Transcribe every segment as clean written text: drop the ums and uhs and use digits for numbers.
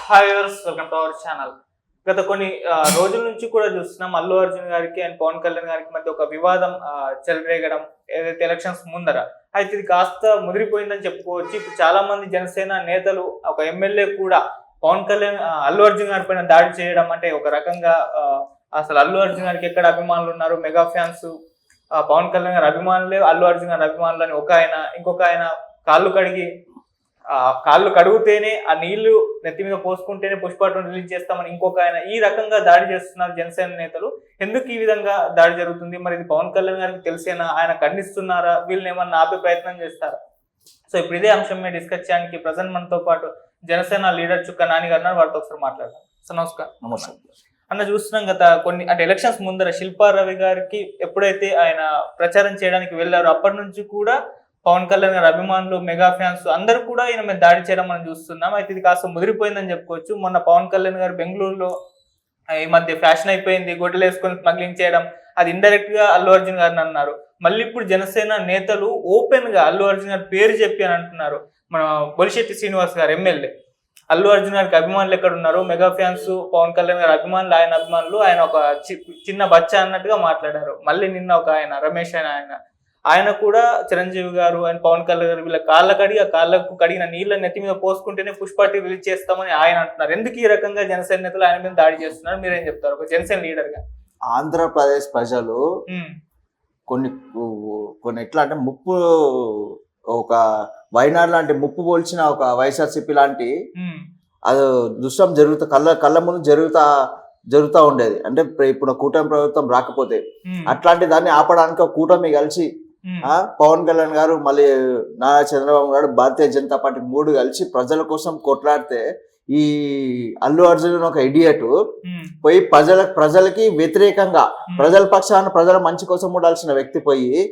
Hi viewers, welcome to our channel. గత కొన్ని రోజుల నుంచి కూడా చూస్తున్నాం అల్లు అర్జున్ గారికి అండ్ పవన్ కళ్యాణ్ గారికి మధ్య ఒక వివాదం చెలరేగడం, ఏదైతే ఎలక్షన్స్ ముందర. అయితే ఇది కాస్త ముదిరిపోయిందని చెప్పుకోవచ్చు. ఇప్పుడు చాలా మంది జనసేన నేతలు, ఒక ఎమ్మెల్యే కూడా పవన్ కళ్యాణ్ అల్లు అర్జున్ గారి పైన దాడి చేయడం అంటే ఒక రకంగా అసలు అల్లు అర్జున్ గారికి ఎక్కడ అభిమానులు ఉన్నారు, మెగా ఫ్యాన్స్ పవన్ కళ్యాణ్ గారి అభిమానులే అల్లు అర్జున్ గారి అభిమానులు అని ఒక ఆయన, ఇంకొక ఆయన కాళ్ళు కడుగుతేనే ఆ నీళ్లు నెత్తి మీద పోసుకుంటేనే పుష్ప2 రిలీజ్ చేస్తామని ఇంకొక ఆయన ఈ రకంగా దాడి చేస్తున్నారు జనసేన నేతలు. ఎందుకు ఈ విధంగా దాడి జరుగుతుంది? మరి ఇది పవన్ కళ్యాణ్ గారికి తెలిసేనా? ఆయన ఖండిస్తున్నారా? వీళ్ళని ఏమన్నా ఆపే ప్రయత్నం చేస్తారా? సో ఇప్పుడు ఇదే అంశం మీద డిస్కస్ చేయడానికి ప్రజెంట్ మనతో పాటు జనసేన లీడర్ చుక్క నాని గారు ఉన్నారు. వారితో ఒకసారి మాట్లాడదాం. సార్ నమస్కారం. అన్న, చూస్తున్నాం గత కొన్ని అంటే ఎలక్షన్స్ ముందర శిల్పా రవి గారికి ఎప్పుడైతే ఆయన ప్రచారం చేయడానికి వెళ్ళారో అప్పటి నుంచి కూడా పవన్ కళ్యాణ్ గారి అభిమానులు, మెగా ఫ్యాన్స్ అందరూ కూడా ఈయన మీద దాడి చేయడం మనం చూస్తున్నాం. అయితే ఇది కాస్త ముదిరిపోయిందని చెప్పుకోవచ్చు. మొన్న పవన్ కళ్యాణ్ గారు బెంగళూరులో ఈ మధ్య ఫ్యాషన్ అయిపోయింది, గొడ్డలు వేసుకొని స్మగ్లింగ్ చేయడం, అది ఇండైరెక్ట్ గా అల్లు అర్జున్ గారిని అన్నారు. మళ్ళీ ఇప్పుడు జనసేన నేతలు ఓపెన్ గా అల్లు అర్జున్ గారి పేరు చెప్పి అని అంటున్నారు. మన బొలిశెట్టి శ్రీనివాస్ గారు ఎమ్మెల్యే అల్లు అర్జున్ గారికి అభిమానులు ఎక్కడ ఉన్నారు, మెగా ఫ్యాన్స్ పవన్ కళ్యాణ్ గారి అభిమానులు, ఆయన అభిమానులు, ఆయన ఒక చిన్న బచ్చా అన్నట్టుగా మాట్లాడారు. మళ్ళీ నిన్న ఒక ఆయన రమేష్ ఆయన కూడా చిరంజీవి గారు అండ్ పవన్ కళ్యాణ్ గారు వీళ్ళ కాళ్ళకు కడిగిన నీళ్ళ నెత్తి మీద పోసుకుంటేనే పుష్ప2 రిలీజ్ చేస్తామని ఆయన అంటున్నారు. ఎందుకు ఈ రకంగా జనసేన నేతలు ఆయన మీద దాడి చేస్తున్నారు? మీరేం చెప్తారు ఒక జనసేన లీడర్ గా? ఆంధ్రప్రదేశ్ ప్రజలు కొన్ని ఎట్లా అంటే ముప్పు, ఒక వైనాడ్ లాంటి ముప్పు పోల్చిన ఒక వైఎస్ఆర్సీపీ లాంటి అది దుష్టం కళ్ళ ముందు జరుగుతూ ఉండేది. అంటే ఇప్పుడు కూటమి ప్రభుత్వం రాకపోతే అట్లాంటి దాన్ని ఆపడానికి ఒక కూటమి కలిసి పవన్ కళ్యాణ్ గారు, మళ్ళీ నారా చంద్రబాబు గారు, భారతీయ జనతా పార్టీ 3 కలిసి ప్రజల కోసం కొట్లాడితే ఈ అల్లు అర్జున్ ఒక ఇడియట్ పోయి ప్రజలకి వ్యతిరేకంగా, ప్రజల పక్షాన ప్రజల మంచి కోసం ఉండాల్సిన వ్యక్తి పోయి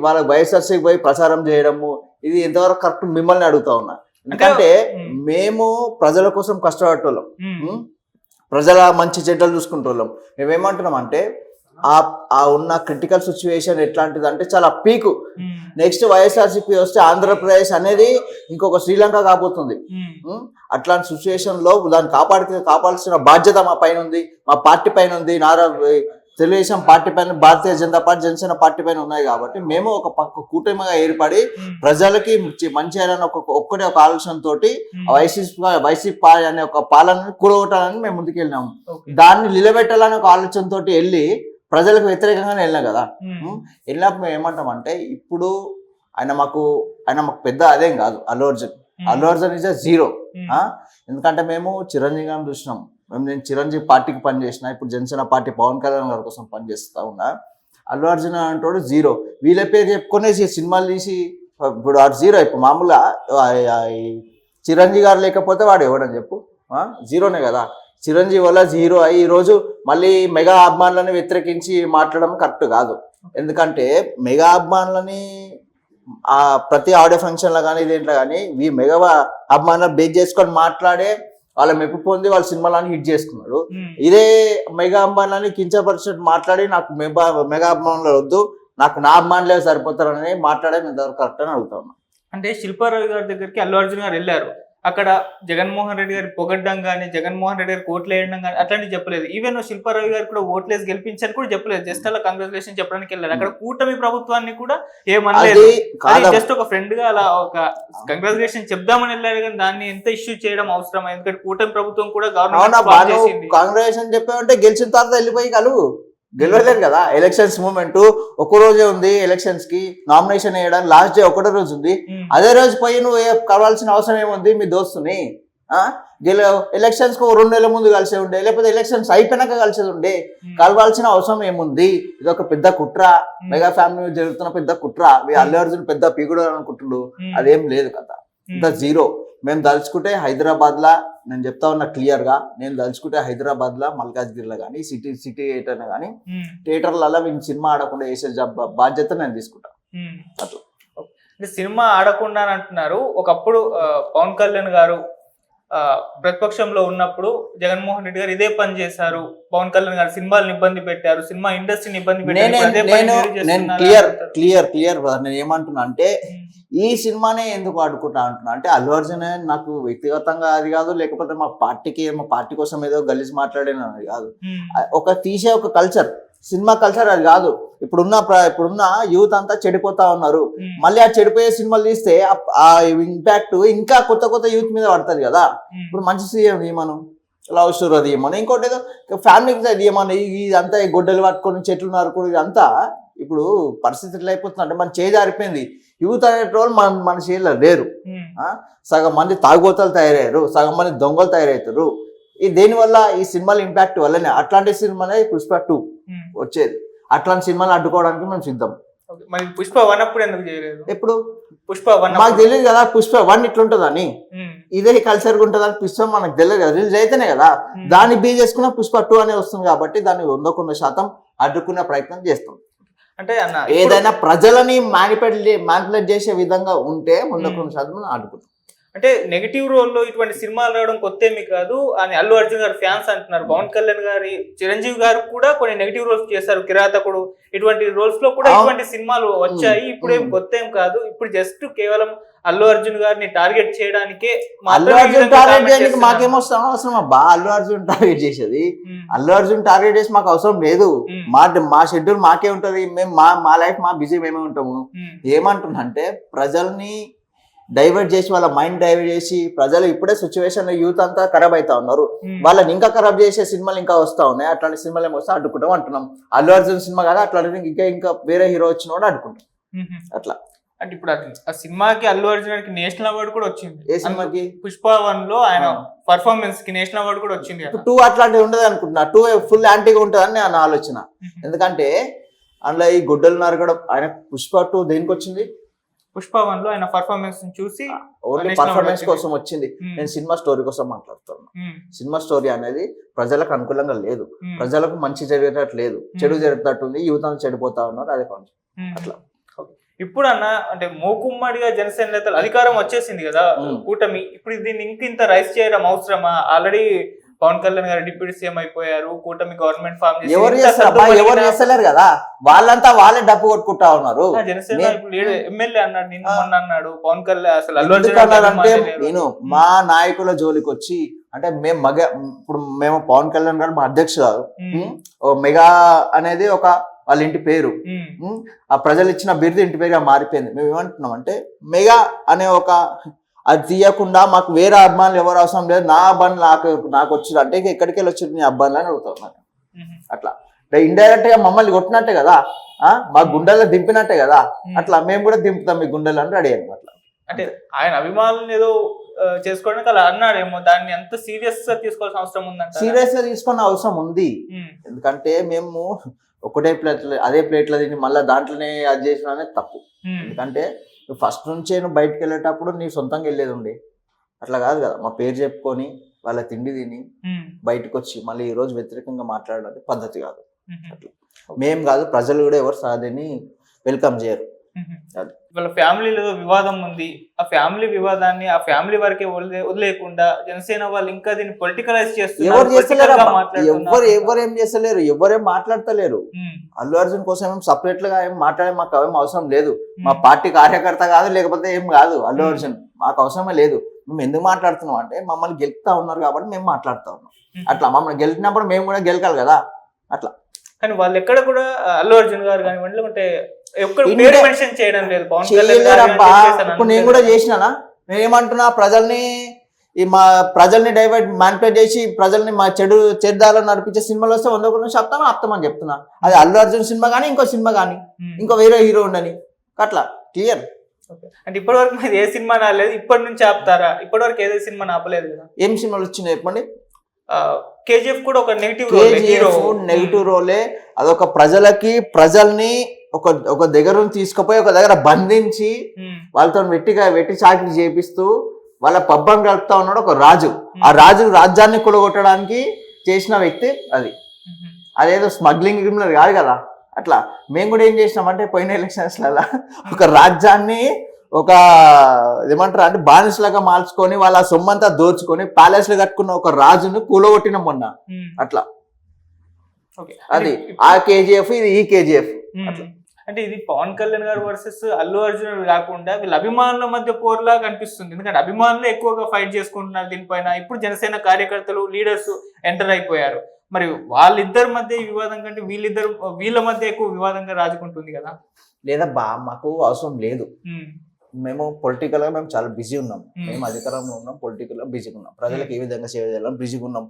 వాళ్ళ వైఎస్ఆర్సీకి పోయి ప్రచారం చేయడము, ఇది ఎంతవరకు కరెక్ట్ మిమ్మల్ని అడుగుతా ఉన్నా. ఎందుకంటే మేము ప్రజల కోసం కష్టపడేటోళ్ళం, ప్రజల మంచి చెడ్డలు చూసుకుంటోళ్ళం. మేమేమంటున్నాం అంటే ఆ ఉన్న క్రిటికల్ సిచ్యువేషన్ ఎట్లాంటిది అంటే చాలా పీకు. నెక్స్ట్ వైఎస్ఆర్సీపీ వస్తే ఆంధ్రప్రదేశ్ అనేది ఇంకొక శ్రీలంక కాబోతుంది. అట్లాంటి సిచ్యువేషన్ లో దాన్ని కాపాడాల్సిన బాధ్యత మా పైన ఉంది, మా పార్టీ పైన ఉంది, తెలుగుదేశం పార్టీ పైన, భారతీయ జనతా పార్టీ, జనసేన పార్టీ పైన ఉన్నాయి. కాబట్టి మేము ఒక కూటమిగా ఏర్పడి ప్రజలకి మంచి చేయాలని ఒక్కటే ఒక ఆలోచనతోటి వైసీపీ అనే ఒక పాలనని కూడగొట్టాలని మేము ముందుకెళ్ళినాము. దాన్ని నిలబెట్టాలని ఒక ఆలోచనతో వెళ్ళి ప్రజలకు వ్యతిరేకంగానే వెళ్ళినా కదా. వెళ్ళినప్పుడు మేము ఏమంటామంటే, ఇప్పుడు ఆయన మాకు పెద్ద అదేం కాదు. Allu Arjun is zero. ఎందుకంటే మేము చిరంజీవి గారిని చూసినాం. నేను చిరంజీవి పార్టీకి పనిచేసిన, ఇప్పుడు జనసేన పార్టీ పవన్ కళ్యాణ్ గారి కోసం పనిచేస్తా ఉన్నా. అల్లు అర్జున్ అంటాడు జీరో. వీళ్ళ పేరు చెప్పుకునేసి సినిమాలు తీసి ఇప్పుడు ఆడు జీరో. ఇప్పుడు మామూలుగా చిరంజీవి గారు లేకపోతే వాడు ఎవడని చెప్పు, జీరోనే కదా. చిరంజీవి వల్ల జీరో అయ్యి ఈరోజు మళ్ళీ మెగా అభిమానులని వ్యతిరేకించి మాట్లాడడం కరెక్ట్ కాదు. ఎందుకంటే మెగా అభిమానులని ప్రతి ఆడియో ఫంక్షన్లో కానీ దేంట్లో కానీ ఈ మెగా అభిమానులు బేస్ చేసుకొని మాట్లాడే వాళ్ళ మెప్పు పొంది వాళ్ళ సినిమాలని హిట్ చేసుకున్నాడు. ఇదే మెగా అభిమానులని కించపరిచినట్టు మాట్లాడి నాకు మెగా అభిమానులు వద్దు, నాకు నా అభిమానులే సరిపోతారని మాట్లాడే నేను కరెక్ట్ అని అడుగుతా ఉన్నా. అంటే శిల్పా రవి గారి దగ్గరికి అల్లు అర్జున్ గారు వెళ్ళారు. అక్కడ జగన్మోహన్ రెడ్డి గారి పొగడ్డం కానీ, జగన్మోహన్ రెడ్డి గారికి ఓట్లు వేయడం కానీ అట్లాంటివి చెప్పలేదు. ఈవెన్ శిల్పా రవి గారు కూడా ఓట్లేసి గెలిపించారు కూడా చెప్పలేదు. జస్ట్ అలా కంగ్రాచులేషన్ చెప్పడానికి వెళ్ళారు. అక్కడ కూటమి ప్రభుత్వాన్ని కూడా ఏమనలేదు. జస్ట్ ఒక ఫ్రెండ్ గా అలా ఒక కంగ్రాచులేషన్ చెప్దామని వెళ్ళారు. కానీ దాన్ని ఎంత ఇష్యూ చేయడం అవసరం? ఎందుకంటే కూటమి ప్రభుత్వం కూడా గవర్నమెంట్ కాంగ్రెస్ చెప్పామంటే గెలిచిన తర్వాత వెళ్ళిపోయి గెలవలేదు కదా. ఎలక్షన్స్ మూమెంట్ ఒక్కరోజే ఉంది. ఎలక్షన్స్ కి నామినేషన్ వేయడానికి లాస్ట్ డే ఒకటే రోజు ఉంది. అదే రోజు పోయి నువ్వు కలవాల్సిన అవసరం ఏముంది మీ దోస్తుని? ఎలక్షన్స్ కు 2 నెలల ముందు కలిసే ఉండే, లేకపోతే ఎలక్షన్స్ అయిపోయినాక కలిసేది ఉండే. కలవాల్సిన అవసరం ఏముంది? ఇది ఒక పెద్ద కుట్ర, మెగా ఫ్యామిలీ జరుగుతున్న పెద్ద కుట్ర. అల్లు అర్జున్ పెద్ద పీగుడు అనుకుంటున్నాడు, అదేం లేదు కదా. ఇంత జీరో. మేము దలుచుకుంటే హైదరాబాద్ లా, నేను చెప్తా ఉన్నా క్లియర్ గా, నేను దలుచుకుంటే హైదరాబాద్ లా మల్కాజ్గిరిలో కానీ సిటీ థియేటర్ కానీ థియేటర్లలో మేము సినిమా ఆడకుండా వేసే బాధ్యత నేను తీసుకుంటా. అట్లా సినిమా ఆడకుండా అని అంటున్నారు. ఒకప్పుడు పవన్ కళ్యాణ్ గారు ప్రతిపక్షంలో ఉన్నప్పుడు జగన్మోహన్ రెడ్డి గారు ఇదే పని చేశారు. పవన్ కళ్యాణ్ గారు సినిమాలను ఇబ్బంది పెట్టారు, సినిమా ఇండస్ట్రీని ఇబ్బంది పెట్టారు. నేను ఏమంటున్నా అంటే ఈ సినిమానే ఎందుకు ఆడుకుంటా అంటున్నా అంటే అల్లు అర్జున్ నాకు వ్యక్తిగతంగా అది కాదు, లేకపోతే మా పార్టీ కోసం ఏదో గలీజ్ మాట్లాడిన అది కాదు. ఒక తీసే ఒక కల్చర్, సినిమా కల్చర్ అది కాదు. ఇప్పుడున్న యూత్ అంతా చెడిపోతా ఉన్నారు. మళ్ళీ ఆ చెడిపోయే సినిమాలు తీస్తే ఆ ఇంపాక్ట్ ఇంకా కొత్త యూత్ మీద పడుతుంది కదా. ఇప్పుడు మంచి సీఎం మనం లవ్ స్టోరీ అది ఏమన్నా, ఇంకోటి ఏదో ఫ్యామిలీకి అది ఏమన్నా, ఇదంతా గొడ్డలు పట్టుకొని చెట్లు నరుకుడు ఇదంతా ఇప్పుడు పరిస్థితి ఎట్లా అయిపోతుంది అంటే మన చేజారిపోయింది. యూత్ అనే వాళ్ళు మన చేతిలో లేరు. సగం మంది తాగుబోతలు తయారయ్యారు, సగం మంది దొంగలు తయారవుతారు. దేనివల్ల ఈ సినిమాల ఇంపాక్ట్ వల్లనే. అట్లాంటి సినిమానే పుష్ప 2 వచ్చేది. అట్లాంటి సినిమాలు అడ్డుకోవడానికి మేము సిద్ధం. మరి పుష్ప 1 అప్పుడు ఎందుకు చేయలేదు? ఎప్పుడు పుష్ప 1 మాకు తెలియదు కదా పుష్ప 1 ఇట్లుంటదని, ఇదే కల్చర్ ఉంటుందని. పుష్ప మనకు తెలియదు కదా, రిలీజ్ అయితేనే కదా దాన్ని బీ చేసుకున్న పుష్ప 2 అనే వస్తుంది. కాబట్టి దాన్ని 100% అడ్డుకునే ప్రయత్నం చేస్తాం. అంటే అన్న ఏదైనా ప్రజలని మ్యానిపులేట్ చేసే విధంగా ఉంటే 100% అడ్డుకుంటాం. అంటే నెగిటివ్ రోల్లో ఇటువంటి సినిమాలు రావడం కొత్త ఏమి కాదు అని అల్లు అర్జున్ గారు ఫ్యాన్స్ అంటున్నారు. పవన్ కళ్యాణ్ గారి చిరంజీవి గారు కూడా కొన్ని నెగిటివ్ రోల్స్ చేశారు, కిరాతకుడు ఇటువంటి రోల్స్ లో కూడా ఇటువంటి సినిమాలు వచ్చాయి. ఇప్పుడేం కొత్త ఏం కాదు. ఇప్పుడు జస్ట్ కేవలం అల్లు అర్జున్ గారిని టార్గెట్ చేయడానికే. అల్లు అర్జున్ టార్గెట్ చేయడానికి మాకేమో అవసరం అబ్బా? అల్లు అర్జున్ టార్గెట్ చేసేది అల్లు అర్జున్ టార్గెట్ చేసి మాకు అవసరం లేదు. మా షెడ్యూల్ మాకే ఉంటది. మేము మా లైఫ్ మా బిజీ మేమే ఉంటాము. ఏమంటున్నా అంటే ప్రజల్ని డైవర్ట్ చేసి, వాళ్ళ మైండ్ డైవర్ట్ చేసి, ప్రజలు ఇప్పుడే సిచ్యువేషన్ యూత్ అంతా ఖరాబ్ అవుతా ఉన్నారు. వాళ్ళని ఇంకా ఖరాబ్ చేసే సినిమాలు ఇంకా వస్తా ఉన్నాయి. అట్లాంటి సినిమాలు ఏమో వస్తే అడ్డుకుంటాం అంటున్నాం. అల్లు అర్జున్ సినిమా కదా, అట్లాంటి ఇంకా వేరే హీరో వచ్చిన కూడా అడ్డుకుంటాం. అట్లా అంటే ఇప్పుడు ఆ సినిమాకి అల్లు అర్జున్ నేషనల్ అవార్డు కూడా వచ్చింది. ఏ సినిమాకి? పుష్ప 1 లో ఆయన పర్ఫార్మెన్స్ కి నేషనల్ అవార్డు కూడా వచ్చింది. 2 అట్లాంటివి ఉండదు అనుకుంటున్నా. 2 ఫుల్ యాంటీగా ఉంటుందని నా ఆలోచన. ఎందుకంటే అందులో ఈ గుడ్డలు నరగడం, ఆయన పుష్ప 2 దేనికి వచ్చింది? పుష్ప 1 లో ఆయన పర్ఫార్మెన్స్ చూసి ఓన్లీ పర్ఫార్మెన్స్ కోసం వచ్చింది. నేను సినిమా స్టోరీ కోసం మాట్లాడుతున్నాను. సినిమా స్టోరీ అనేది ప్రజలకు అనుకూలంగా లేదు, ప్రజలకు మంచి జరిగేటట్టు లేదు, చెడు జరిగేటట్టు ఉంది. యువత చెడిపోతా ఉన్నారు. అదే అట్లా. ఇప్పుడు అన్న అంటే మూకుమ్మడిగా జనసేన నేతలు అధికారం వచ్చేసింది కదా కూటమి. ఇప్పుడు దీన్ని ఇంత రైస్ చేయడం అవసరమా? ఆల్రెడీ పవన్ కళ్యాణ్ గారు డిప్యూటీ సీఎం అయిపోయారు. కూటమి గవర్నమెంట్ ఫామ్ చేసి ఎవరు చేస్తలేరు కదా, వాళ్ళంతా వాళ్ళే డబ్బు కొట్టుకుంటా ఉన్నారు. జనసేన ఎమ్మెల్యే అన్నాడు, నిన్న మొన్న అన్నాడు పవన్ కళ్యాణ్. అసలు అంటే నేను మా నాయకుల జోలికి వచ్చి అంటే ఇప్పుడు మేము పవన్ కళ్యాణ్ గారు మా అధ్యక్షుడు కాదు. మెగా అనేది ఒక వాళ్ళ ఇంటి పేరు, ఆ ప్రజలు ఇచ్చిన బిరుదు ఇంటి పేరుగా మారిపోయింది. మేము ఏమంటున్నాం అంటే మెగా అనే ఒక అది తీయకుండా మాకు వేరే అభిమానులు ఎవరు అవసరం లేదు, నా అబ్బాయిలు నాకు వచ్చింది అంటే ఎక్కడికి వెళ్ళి వచ్చింది నీ అబ్బాయిలు అని అడుగుతాం. అట్లా ఇండైరెక్ట్ గా మమ్మల్ని కొట్టినట్టే కదా, మా గుండెల్లో దింపినట్టే కదా. అట్లా మేము కూడా దింపుతాం మీ గుండెలు అని రెడీ అయ్యాము. అట్లా అంటే ఆయన అభిమానులు ఏదో చేసుకోవడానికి అలా అన్నాడేమో, దాన్ని ఎంత సీరియస్ గా తీసుకోవాల్సిన అవసరం ఉందంట. సీరియస్ గా తీసుకున్న అవసరం ఉంది. ఎందుకంటే మేము ఒకటే ప్లేట్లు అదే ప్లేట్లో తిని మళ్ళీ దాంట్లోనే అది చేసిన అనేది తప్పు. ఎందుకంటే నువ్వు ఫస్ట్ నుంచే నువ్వు బయటకు వెళ్ళేటప్పుడు నీ సొంతంగా వెళ్ళేది ఉండే. అట్లా కాదు కదా, మా పేరు చెప్పుకొని వాళ్ళ తిండి తిని బయటకు వచ్చి మళ్ళీ ఈ రోజు వ్యతిరేకంగా మాట్లాడడం పద్ధతి కాదు. అట్లా మేము కాదు, ప్రజలు కూడా ఎవరు సాధిని వెల్కమ్ చేయరు. వాళ్ళ ఫ్యామిలీలో వివాదం ఉంది. ఆ ఫ్యామిలీ వివాదాన్ని ఆ ఫ్యామిలీ వరకే వదిలేకుండా జనసేన వాళ్ళు ఇంకా దీన్ని పొలిటికలైజ్ చేస్తున్నారు. ఎవరు ఏం చేస్తలేరు, ఎవరేం మాట్లాడతలేరు. అల్లు అర్జున్ కోసం ఏం సపరేట్ గా ఏం మాట్లాడే మాకు ఏం అవసరం లేదు. మా పార్టీ కార్యకర్త కాదు, లేకపోతే ఏం కాదు అల్లు అర్జున్, మాకు అవసరమే లేదు. మేము ఎందుకు మాట్లాడుతున్నాం అంటే మమ్మల్ని గెలుపుతా ఉన్నారు కాబట్టి మేము మాట్లాడుతా ఉన్నాం. అట్లా మమ్మల్ని గెలిచినప్పుడు మేము కూడా గెలకాలి కదా. అట్లా కానీ వాళ్ళు ఎక్కడ కూడా అల్లు అర్జున్ గారు కానివ్వండి లేకుంటే ఇప్పుడు నేను కూడా చేసినానా, నేనేమంటున్నా ప్రజల్ని డైవర్ట్ మ్యానిపులేట్ చేసి ప్రజల్ని మా చెడుదారులు నడిపించే సినిమాలు వస్తే 100% ఆప్తామని చెప్తున్నా. అది అల్లు అర్జున్ సినిమా కానీ ఇంకో సినిమా కానీ ఇంకో వేరే హీరో ఉండని అట్లా క్లియర్. అంటే ఇప్పటి వరకు మీరు ఏ సినిమా రాలేదు, ఇప్పటి నుంచి ఆపుతారా? ఇప్పటి వరకు ఏదో సినిమా ఆపలేదు కదా. ఏం సినిమాలు వచ్చినాయి చెప్పండి? కేజీఎఫ్ కూడా ఒక నెగిటివ్ రోలే. అదొక ప్రజల్ని ఒక దగ్గర తీసుకుపోయి ఒక దగ్గర బంధించి వాళ్ళతో వెట్టి చాకిరి చేపిస్తూ వాళ్ళ పబ్బం గడుపుతా ఉన్నాడు ఒక రాజు. ఆ రాజ్యాన్ని కూలగొట్టడానికి చేసిన వ్యక్తి అది. అదేదో స్మగ్లింగ్ గిమ్లర్ కాదు కదా. అట్లా మేము కూడా ఏం చేసినామంటే పోయిన ఎలక్షన్స్ లలో ఒక రాజ్యాన్ని ఒక ఏమంటారు అంటే బానిసలాగా మార్చుకొని వాళ్ళ సొమ్మంతా దోచుకొని ప్యాలెస్ లో కట్టుకున్న ఒక రాజును కూలగొట్టిన మొన్న. అట్లా అది ఆ కేజీఎఫ్, ఇది ఈ కేజీఎఫ్. అంటే ఇది పవన్ కళ్యాణ్ గారు వర్సెస్ అల్లు అర్జున్ కాకుండా వీళ్ళ అభిమానుల మధ్య పోర్లా కనిపిస్తుంది. ఎందుకంటే అభిమానులు ఎక్కువగా ఫైట్ చేసుకుంటున్నారు దీనిపైన. ఇప్పుడు జనసేన కార్యకర్తలు లీడర్స్ ఎంటర్ అయిపోయారు. మరి వాళ్ళిద్దరి మధ్య ఈ వివాదం కంటే వీళ్ళ మధ్య ఎక్కువ వివాదంగా రాజుకుంటుంది కదా. లేదా మాకు అవసరం లేదు. మేము పొలిటికల్ గా మేము చాలా బిజీ ఉన్నాం. మేము అధికారంలో ఉన్నాం, పొలిటికల్ గా బిజీగా ఉన్నాం, ప్రజలకు ఏ విధంగా సేవ చేయాలని బిజీగా ఉన్నాం.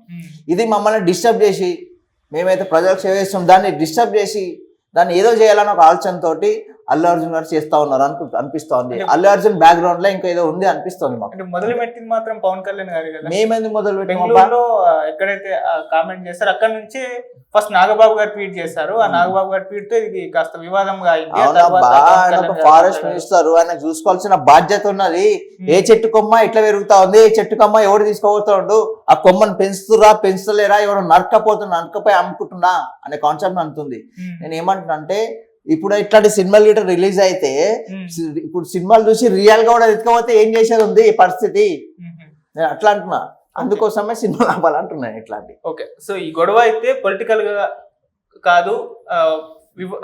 ఇది మమ్మల్ని డిస్టర్బ్ చేసి, మేమైతే ప్రజలకు సేవ చేస్తాం, దాన్ని డిస్టర్బ్ చేసి దాన్ని ఏదో చేయాలని ఒక ఆలోచనతోటి అల్లు అర్జున్ గారు చేస్తా ఉన్నారు అనిపిస్తోంది. అల్లు అర్జున్ బ్యాక్గ్రౌండ్ లో ఇంకా ఏదో ఉంది అనిపిస్తోంది మాకు. అంటే మొదలు పెట్టింది మాత్రం పవన్ కళ్యాణ్ గారు కదా. మేమెందుకు మొదలు బెంగళూరులో ఎక్కడైతే కామెంట్ చేస్తారు అక్కడ నుంచి ఫస్ట్ నాగబాబు గారు ట్వీట్ చేశారు. ఆ నాగబాబు గారి ట్వీట్ తో ఇది కాస్త వివాదంగా అయింది. ఫారెస్ట్ మినిస్టర్, ఆయన చూసుకోవాల్సిన బాధ్యత ఉన్నది. ఏ చెట్టు కొమ్మ ఇట్లా పెరుగుతా ఉంది, ఏ చెట్టు కొమ్మ ఎవరు తీసుకోబోతున్నాడు, ఆ కొమ్మను పెంచుతురా పెంచుతలేరా, ఎవరు నరకపోయి అమ్ముకుంటున్నా అనే కాన్సెప్ట్ అంటుంది. నేను ఏమంటున్నా అంటే, ఇప్పుడు ఇట్లాంటి సినిమాలు గిట్ట రిలీజ్ అయితే ఇప్పుడు సినిమాలు చూసి రియల్ గా కూడా ఎత్తుకపోతే ఏం చేసేది ఉంది ఈ పరిస్థితి. నేను అట్లా అంటున్నా, అందుకోసమే సినిమాలు ఆపాలంటున్నాను ఇట్లాంటి. ఓకే, సో ఈ గొడవ అయితే పొలిటికల్ గా కాదు,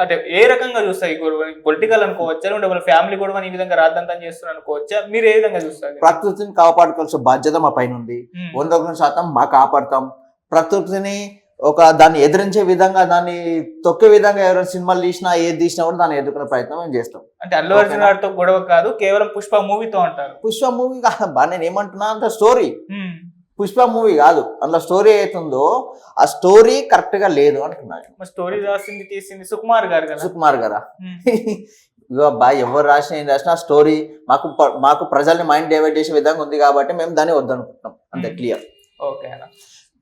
అంటే ఏ రకంగా చూస్తారు ఈ గొడవ? పొలిటికల్ అనుకోవచ్చా, లేకుంటే వాళ్ళ ఫ్యామిలీ గొడవని ఈ విధంగా రాద్దంతం చేస్తున్నారు అనుకోవచ్చా? మీరు ఏ విధంగా చూస్తారు? ప్రకృతిని కాపాడుకోవాల్సిన బాధ్యత మా పైన ఉంది. 100% మా కాపాడతాం. ప్రకృతిని దాన్ని ఎదిరించే విధంగా, దాన్ని తొక్కే విధంగా ఎవరైనా సినిమాలు తీసినా, ఏది తీసినా కూడా దాన్ని ఎదుర్కొనే ప్రయత్నం మేము చేస్తాం. అంటే అల్లు అర్జున్ గారితో గొడవ కాదు, కేవలం పుష్ప మూవీతో అంటారు. పుష్ప మూవీ కాదు, నేను ఏమంటున్నా అంత స్టోరీ పుష్ప మూవీ కాదు, అందులో స్టోరీ అవుతుందో ఆ స్టోరీ కరెక్ట్ గా లేదు అంటున్నాను. స్టోరీ రాసింది తీసింది సుకుమార్ గారు కదా. సుకుమార్ గారా? బాయ్, ఎవరు రాసిన ఏం రాసిన స్టోరీ మాకు ప్రజల్ని మైండ్ డైవర్ట్ చేసే విధంగా ఉంది కాబట్టి మేము దాన్ని వద్దనుకుంటున్నాం, అంతే, క్లియర్. ఓకే అన్న.